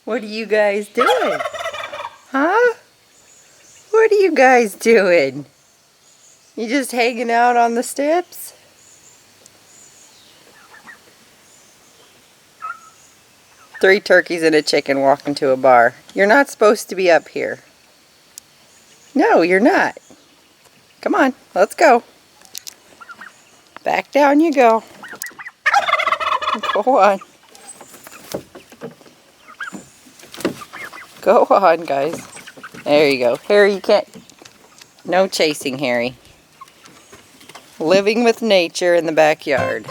What are you guys doing? Huh? What are you guys doing? You just hanging out on the steps? Three turkeys and a chicken walking to a bar. You're not supposed to be up here. No, you're not. Come on, let's go. Back down you go. Go on. Go on, guys. There you go. Harry, you can't... No chasing, Harry. Living with nature in the backyard.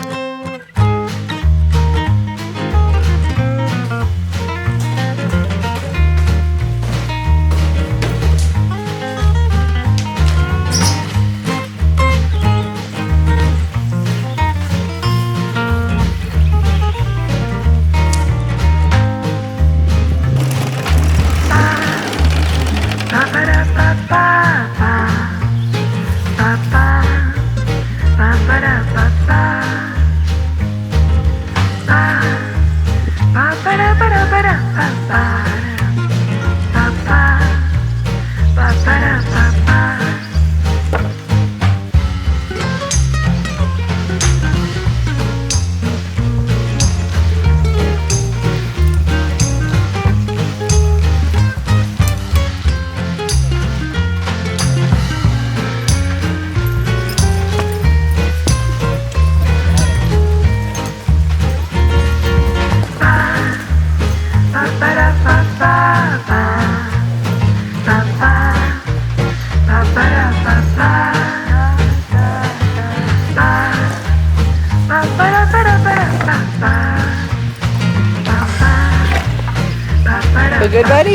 A good buddy?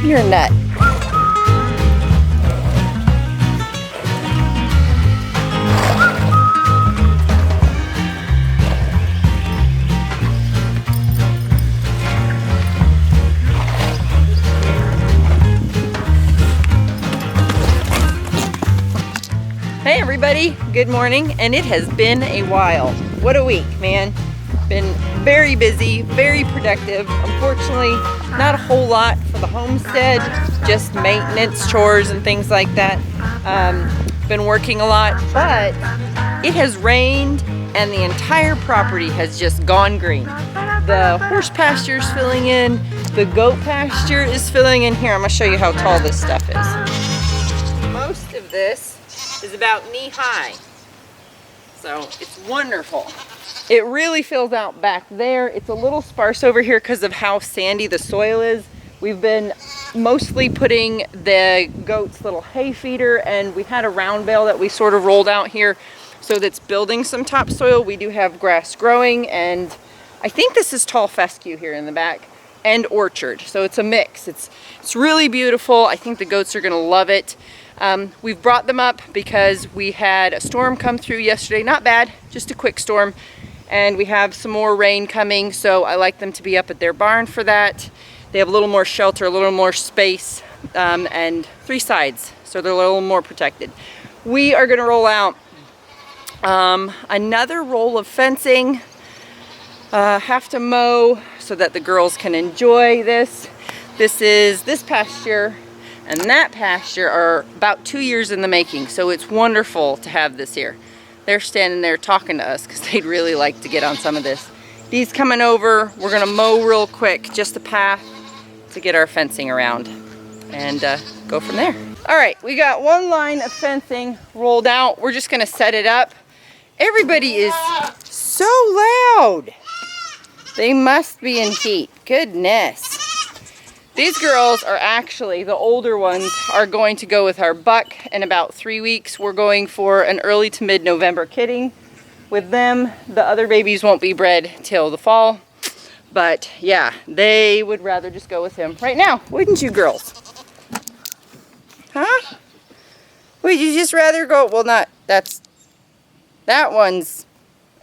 You're a nut. Hey everybody, good morning, and it has been a while. What a week, man. Been very busy, very productive. Unfortunately, not a whole lot for the homestead, just maintenance, chores, and things like that. Been working a lot, but it has rained and the entire property has just gone green. The horse pasture is filling in, the goat pasture is filling in. Here, I'm gonna show you how tall this stuff is. Most of this is about knee high. So it's wonderful. It really fills out back there. It's a little sparse over here because of how sandy the soil is. We've been mostly putting the goats' little hay feeder, and we had a round bale that we sort of rolled out here, so that's building some topsoil. We do have grass growing, and I think this is tall fescue here in the back, and orchard. So it's a mix. It's really beautiful. I think the goats are gonna love it. We've brought them up because we had a storm come through yesterday. Not bad, just a quick storm. And we have some more rain coming, so I like them to be up at their barn for that. They have a little more shelter, a little more space, and 3 sides, so they're a little more protected. We are gonna roll out another roll of fencing. Have to mow so that the girls can enjoy this. This pasture and that pasture are about 2 years in the making, so it's wonderful to have this here. They're standing there talking to us because they'd really like to get on some of this. Dee's coming over. We're gonna mow real quick, just a path to get our fencing around and go from there. All right, we got 1 line of fencing rolled out. We're just gonna set it up. Everybody is so loud. They must be in heat. Goodness. These girls are actually, the older ones, are going to go with our buck in about 3 weeks. We're going for an early to mid-November kidding with them. The other babies won't be bred till the fall. But yeah, they would rather just go with him right now, wouldn't you girls? Huh? Would you just rather go? Well, not, that one's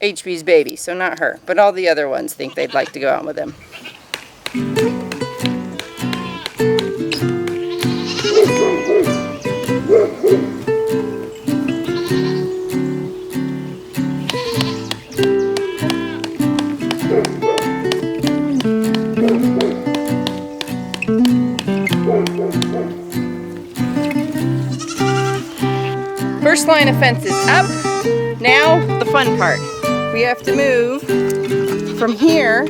HB's baby, so not her. But all the other ones think they'd like to go out with him. First line of fence is up. Now the fun part. We have to move from here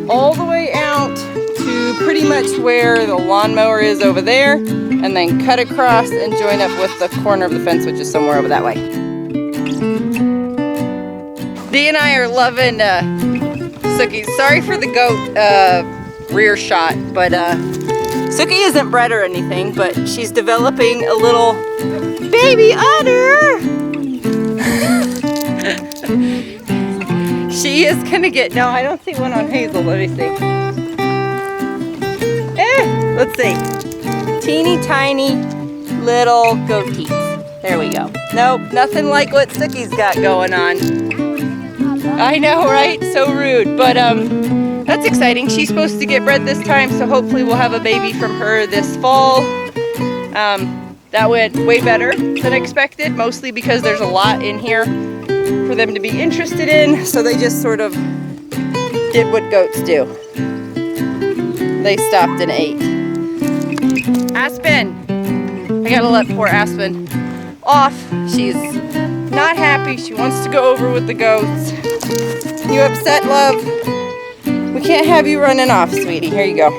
all the way out to pretty much where the lawnmower is over there, and then cut across and join up with the corner of the fence, which is somewhere over that way. Dee and I are loving Sookie. Sorry for the goat rear shot, but Sookie isn't bred or anything, but she's developing a little baby udder. She is gonna get, no, I don't see one on Hazel, let me see. Let's see. Teeny tiny little goatees. There we go. Nope, nothing like what Sookie's got going on. I know, right? So rude, but that's exciting. She's supposed to get bred this time, so hopefully we'll have a baby from her this fall. That went way better than expected, mostly because there's a lot in here for them to be interested in, so they just sort of did what goats do. They stopped and ate. Aspen! I gotta let poor Aspen off. She's not happy. She wants to go over with the goats. You upset, love? We can't have you running off, sweetie. Here you go.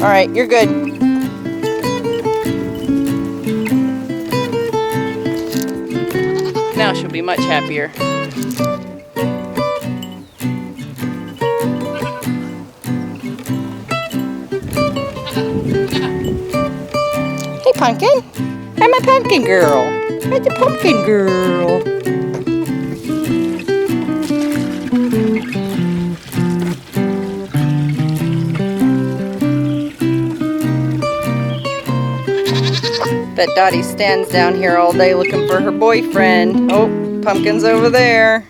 All right, you're good. Now she'll be much happier. Hey, Pumpkin. I'm a pumpkin girl. I'm the pumpkin girl. Bet Dottie stands down here all day looking for her boyfriend. Oh, Pumpkin's over there.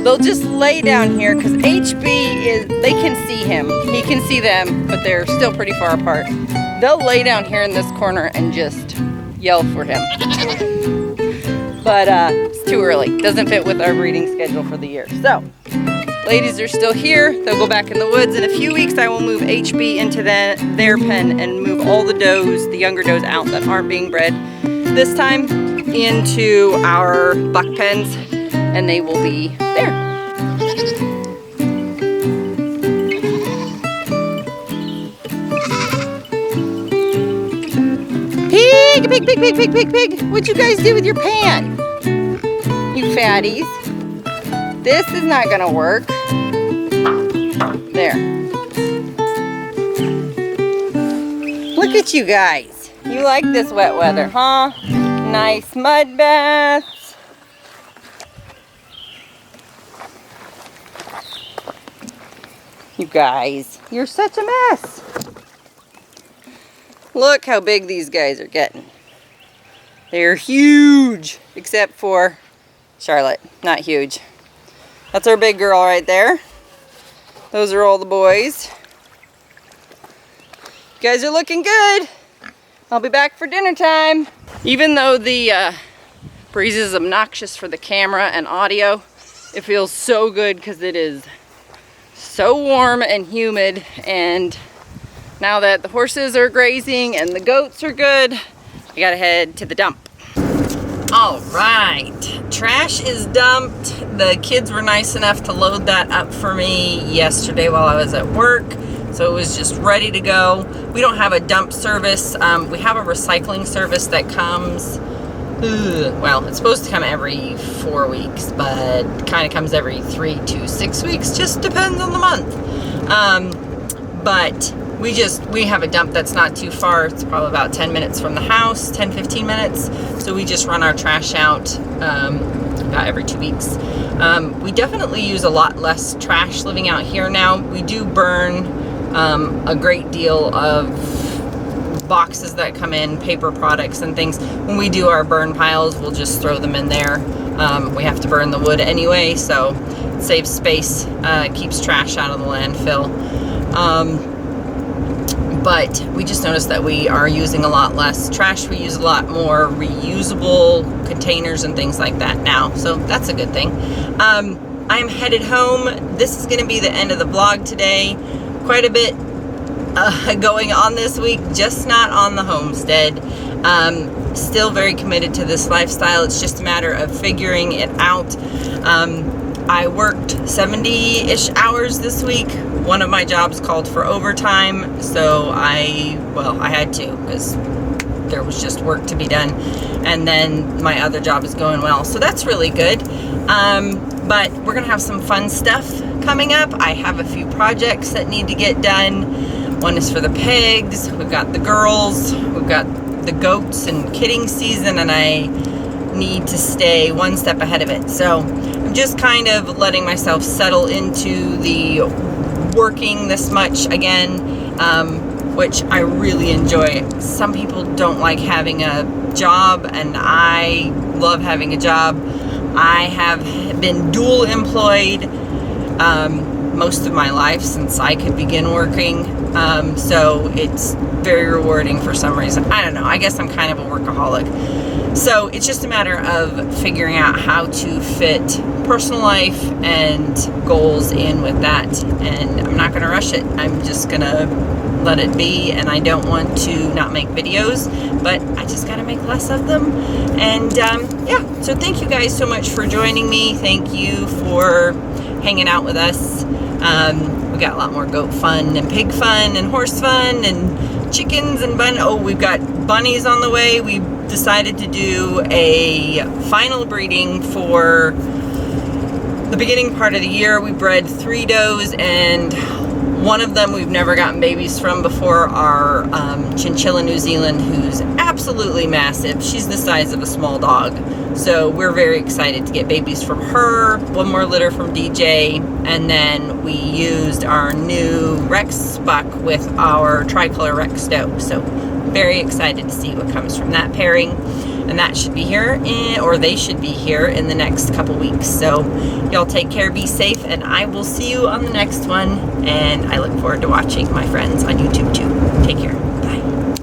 They'll just lay down here because HB is, they can see him. He can see them, but they're still pretty far apart. They'll lay down here in this corner and just yell for him. But it's too early. Doesn't fit with our breeding schedule for the year. So, ladies are still here. They'll go back in the woods. In a few weeks, I will move HB into their pen and move all the does, the younger does out that aren't being bred this time into our buck pens, and they will be there. Pig, pig, pig, pig, pig, pig, pig. What'd you guys do with your pan? You fatties. This is not gonna work. There. Look at you guys. You like this wet weather, huh? Nice mud baths. You guys, you're such a mess. Look how big these guys are getting. They're huge, except for Charlotte, not huge. That's our big girl right there. Those are all the boys. You guys are looking good. I'll be back for dinner time. Even though the breeze is obnoxious for the camera and audio, it feels so good because it is so warm and humid, and now that the horses are grazing and the goats are good, I gotta head to the dump. All right, trash is dumped. The kids were nice enough to load that up for me yesterday while I was at work, so it was just ready to go. We don't have a dump service. We have a recycling service that comes, well, it's supposed to come every 4 weeks, but kind of comes every 3 to 6 weeks, just depends on the month. But we have a dump that's not too far. It's probably about 10 minutes from the house, 10-15 minutes. So we just run our trash out about every 2 weeks. We definitely use a lot less trash living out here now. We do burn a great deal of boxes that come in, paper products and things. When we do our burn piles, we'll just throw them in there. We have to burn the wood anyway, so it saves space, keeps trash out of the landfill. But we just noticed that we are using a lot less trash. We use a lot more reusable containers and things like that now, so that's a good thing. I'm headed home. This is going to be the end of the vlog today. Quite a bit going on this week, just not on the homestead. Still very committed to this lifestyle. It's just a matter of figuring it out. I worked 70-ish hours this week. One of my jobs called for overtime, so I had to, because there was just work to be done. And then my other job is going well, so that's really good. But we're gonna have some fun stuff coming up. I have a few projects that need to get done. One is for the pigs, we've got the girls, we've got the goats and kidding season, and I need to stay one step ahead of it. So I'm just kind of letting myself settle into the working this much again, which I really enjoy. Some people don't like having a job, and I love having a job. I have been dual employed most of my life since I could begin working, so it's very rewarding for some reason. I don't know, I guess I'm kind of a workaholic. So it's just a matter of figuring out how to fit personal life and goals in with that, and I'm not going to rush it. I'm just going to let it be, and I don't want to not make videos, but I just got to make less of them. And yeah, so thank you guys so much for joining me. Thank you for hanging out with us. We got a lot more goat fun and pig fun and horse fun and chickens and we've got bunnies on the way. We decided to do a final breeding for the beginning part of the year. We bred 3 does, and one of them we've never gotten babies from before, our chinchilla New Zealand, who's absolutely massive. She's the size of a small dog. So we're very excited to get babies from her. One more litter from DJ, and then we used our new Rex buck with our tricolor Rex doe. So very excited to see what comes from that pairing, and that should be here they should be here in the next couple weeks. So y'all take care, be safe, and I will see you on the next one, and I look forward to watching my friends on YouTube too. Take care.